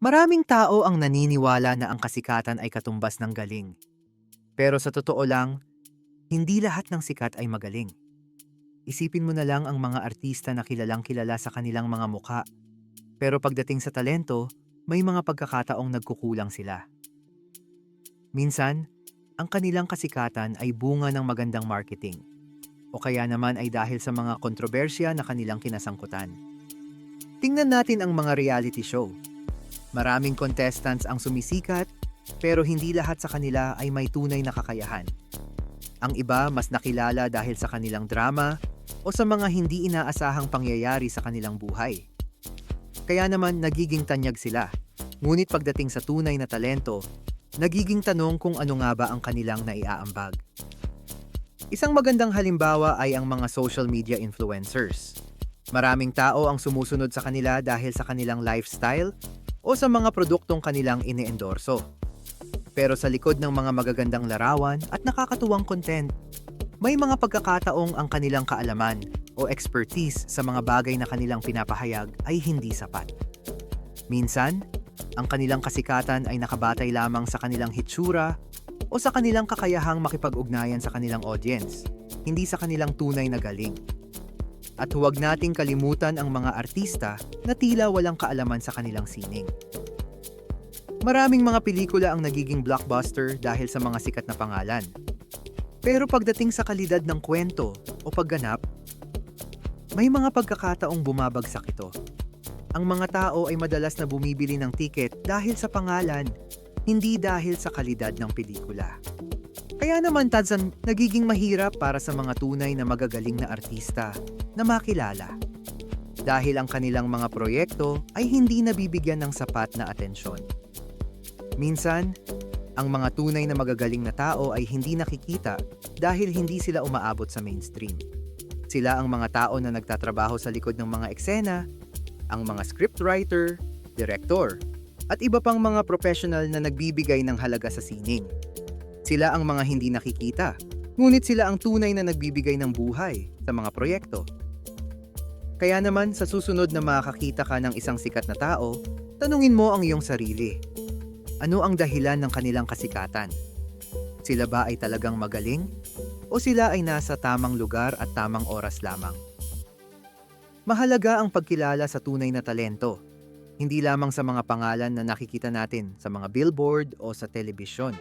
Maraming tao ang naniniwala na ang kasikatan ay katumbas ng galing. Pero sa totoo lang, hindi lahat ng sikat ay magaling. Isipin mo na lang ang mga artista na kilalang kilala sa kanilang mga mukha. Pero pagdating sa talento, may mga pagkakataong nagkukulang sila. Minsan, ang kanilang kasikatan ay bunga ng magandang marketing. O kaya naman ay dahil sa mga kontrobersya na kanilang kinasangkutan. Tingnan natin ang mga reality show. Maraming contestants ang sumisikat, pero hindi lahat sa kanila ay may tunay na kakayahan. Ang iba mas nakilala dahil sa kanilang drama o sa mga hindi inaasahang pangyayari sa kanilang buhay. Kaya naman nagiging tanyag sila. Ngunit pagdating sa tunay na talento, nagiging tanong kung ano nga ba ang kanilang naiaambag. Isang magandang halimbawa ay ang mga social media influencers. Maraming tao ang sumusunod sa kanila dahil sa kanilang lifestyle o sa mga produktong kanilang ine-endorso. Pero sa likod ng mga magagandang larawan at nakakatuwang content, may mga pagkakataong ang kanilang kaalaman o expertise sa mga bagay na kanilang pinapahayag ay hindi sapat. Minsan, ang kanilang kasikatan ay nakabatay lamang sa kanilang hitsura o sa kanilang kakayahang makipag-ugnayan sa kanilang audience, hindi sa kanilang tunay na galing. At huwag nating kalimutan ang mga artista na tila walang kaalaman sa kanilang sining. Maraming mga pelikula ang nagiging blockbuster dahil sa mga sikat na pangalan. Pero pagdating sa kalidad ng kwento o pagganap, may mga pagkakataong bumabagsak ito. Ang mga tao ay madalas na bumibili ng tiket dahil sa pangalan, hindi dahil sa kalidad ng pelikula. Kaya naman Tadsan, nagiging mahirap para sa mga tunay na magagaling na artista na makilala. Dahil ang kanilang mga proyekto ay hindi nabibigyan ng sapat na atensyon. Minsan, ang mga tunay na magagaling na tao ay hindi nakikita dahil hindi sila umaabot sa mainstream. Sila ang mga tao na nagtatrabaho sa likod ng mga eksena, ang mga scriptwriter, director, at iba pang mga professional na nagbibigay ng halaga sa sining. Sila ang mga hindi nakikita, ngunit sila ang tunay na nagbibigay ng buhay sa mga proyekto. Kaya naman sa susunod na makakita ka ng isang sikat na tao, tanungin mo ang iyong sarili. Ano ang dahilan ng kanilang kasikatan? Sila ba ay talagang magaling? O sila ay nasa tamang lugar at tamang oras lamang? Mahalaga ang pagkilala sa tunay na talento, hindi lamang sa mga pangalan na nakikita natin sa mga billboard o sa telebisyon.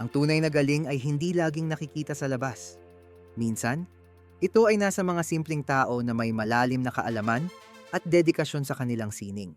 Ang tunay na galing ay hindi laging nakikita sa labas. Minsan, ito ay nasa mga simpleng tao na may malalim na kaalaman at dedikasyon sa kanilang sining.